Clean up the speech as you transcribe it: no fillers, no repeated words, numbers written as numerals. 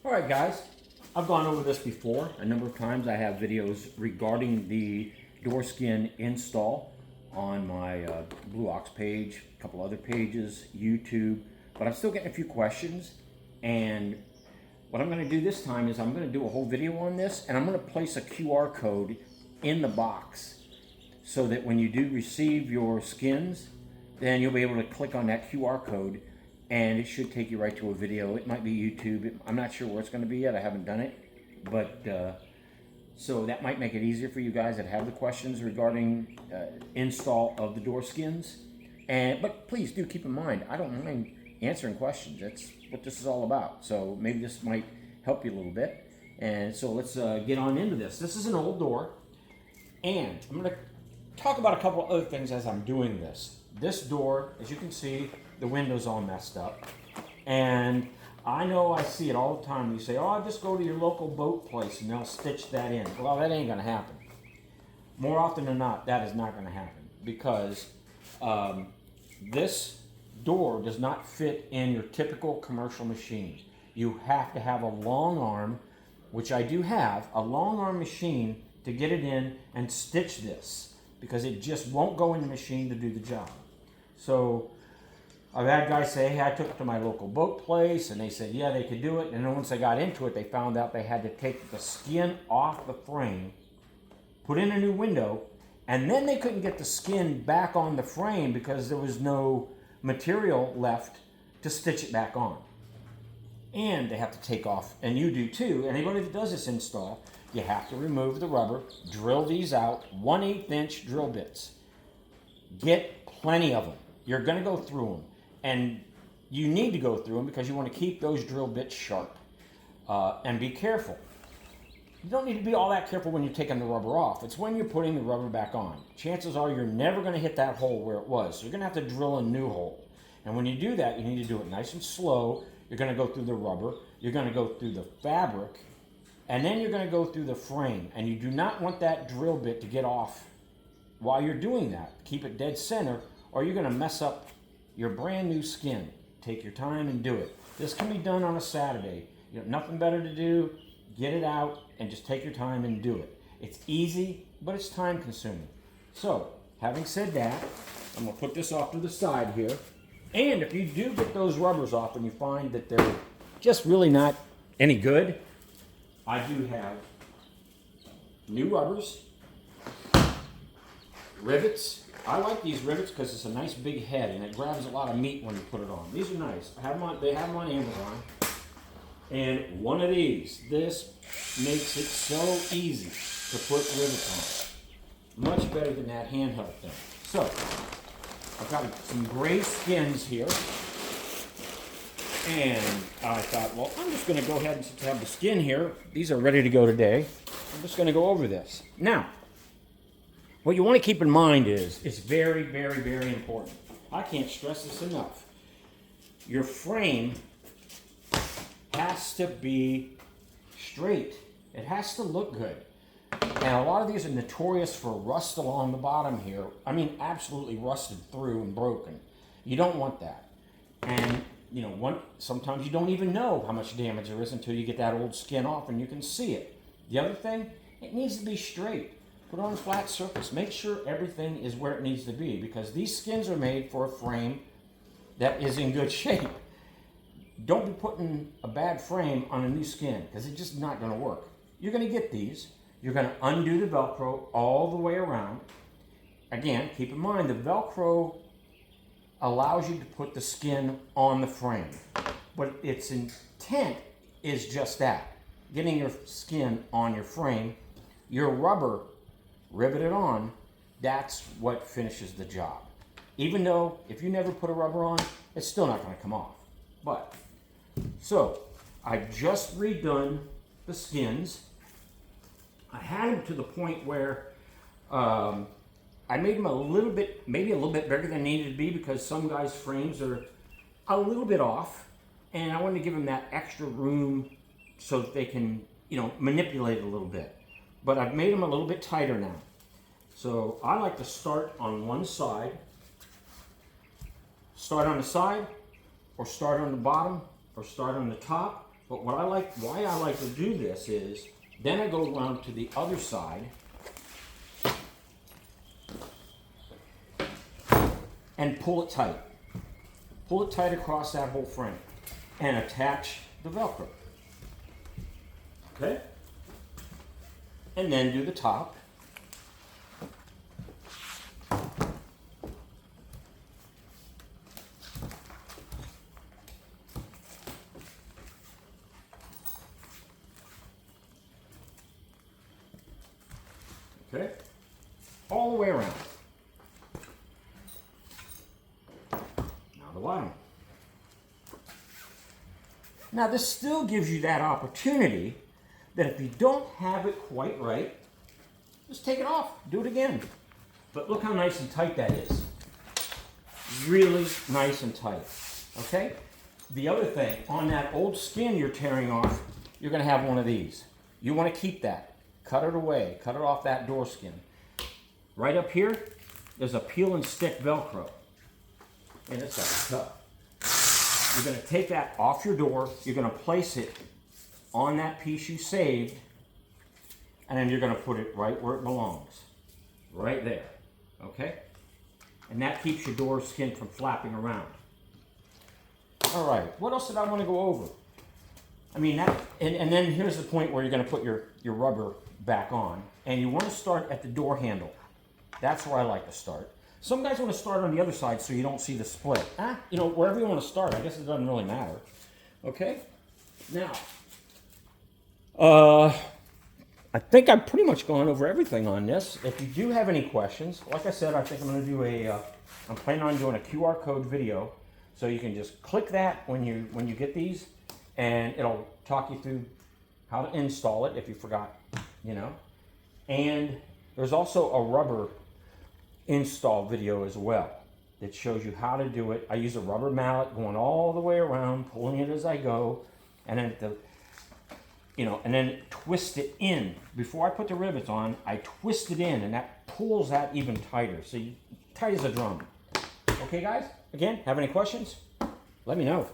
All right, guys, I've gone over this before a number of times. I have videos regarding the door skin install on my Blue Ox page, a couple other pages, YouTube, but I'm still getting a few questions. And what I'm going to do this time is I'm going to do a whole video on this, and I'm going to place a QR code in the box so that when you do receive your skins, then you'll be able to click on that QR code and it should take you right to a video. It might be YouTube. I'm not sure where it's going to be yet. I haven't done it. But so that might make it easier for you guys that have the questions regarding install of the door skins. But please do keep in mind, I don't mind answering questions. That's what this is all about. So maybe this might help you a little bit. And so let's get on into this. This is an old door. And I'm going to talk about a couple of other things as I'm doing this. This door, as you can see, the window's all messed up. And I know I see it all the time. You say, oh, just go to your local boat place and they'll stitch that in. Well, that ain't going to happen. More often than not, that is not going to happen because this door does not fit in your typical commercial machine. You have to have a long arm, which I do have, a long arm machine to get it in and stitch this because it just won't go in the machine to do the job. So I've had guys say, hey, I took it to my local boat place, and they said, yeah, they could do it. And then once they got into it, they found out they had to take the skin off the frame, put in a new window, and then they couldn't get the skin back on the frame because there was no material left to stitch it back on. And they have to take off, and you do too, anybody that does this install, you have to remove the rubber, drill these out, 1/8 inch drill bits. Get plenty of them. You're going to go through them. And you need to go through them because you want to keep those drill bits sharp. And be careful. You don't need to be all that careful when you're taking the rubber off. It's when you're putting the rubber back on. Chances are you're never going to hit that hole where it was. So you're going to have to drill a new hole. And when you do that, you need to do it nice and slow. You're going to go through the rubber. You're going to go through the fabric. And then you're going to go through the frame. And you do not want that drill bit to get off while you're doing that. Keep it dead center, or you're going to mess up your brand new skin. Take your time and do it. This can be done on a Saturday. You have nothing better to do. Get it out and just take your time and do it. It's easy, but it's time consuming. So, having said that, I'm going to put this off to the side here. And if you do get those rubbers off and you find that they're just really not any good, I do have new rubbers, rivets. I like these rivets because it's a nice big head and it grabs a lot of meat when you put it on. These are nice. They have them on Amazon. And one of these, this makes it so easy to put rivets on. Much better than that handheld thing. So, I've got some gray skins here. And I thought, well, I'm just going to go ahead and since I have the skin here, these are ready to go today. I'm just going to go over this. Now, what you want to keep in mind is, it's very, very, very important. I can't stress this enough. Your frame has to be straight. It has to look good. And a lot of these are notorious for rust along the bottom here. I mean, absolutely rusted through and broken. You don't want that. And you know, sometimes you don't even know how much damage there is until you get that old skin off and you can see it. The other thing, it needs to be straight. Put it on a flat surface. Make sure everything is where it needs to be because these skins are made for a frame that is in good shape. Don't be putting a bad frame on a new skin because it's just not going to work. You're going to get these. You're going to undo the Velcro all the way around. Again, keep in mind the Velcro allows you to put the skin on the frame. But its intent is just that. Getting your skin on your frame. Your rubber riveted on, that's what finishes the job. Even though if you never put a rubber on, it's still not going to come off. But, so, I've just redone the skins. I had them to the point where I made them a little bit, maybe a little bit bigger than they needed to be because some guys' frames are a little bit off. And I wanted to give them that extra room so that they can, you know, manipulate it a little bit. But I've made them a little bit tighter now. So I like to start on one side, start on the side, or start on the bottom, or start on the top. But why I like to do this is, then I go around to the other side and pull it tight. Pull it tight across that whole frame and attach the Velcro. Okay? And then do the top. Okay? All the way around. Now the bottom. Now this still gives you that opportunity that if you don't have it quite right, just take it off, do it again. But look how nice and tight that is. Really nice and tight, okay? The other thing, on that old skin you're tearing off, you're gonna have one of these. You wanna keep that. Cut it away, cut it off that door skin. Right up here, there's a peel and stick Velcro. And it's tough. You're gonna take that off your door, you're gonna place it on that piece you saved, and then you're gonna put it right where it belongs. Right there, okay? And that keeps your door skin from flapping around. All right, what else did I wanna go over? I mean, and then here's the point where you're gonna put your rubber back on, and you wanna start at the door handle. That's where I like to start. Some guys wanna start on the other side so you don't see the split. You know, wherever you wanna start, I guess it doesn't really matter. Okay? Now, I think I've pretty much gone over everything on this. If you do have any questions, like I said, I think I'm gonna do I'm planning on doing a QR code video, so you can just click that when you get these, and it'll talk you through how to install it if you forgot, you know. And there's also a rubber install video as well that shows you how to do it. I use a rubber mallet going all the way around, pulling it as I go, and then and then twist it in. Before I put the rivets on, I twist it in, and that pulls that even tighter. So tight as a drum. Okay, guys? Again, have any questions? Let me know.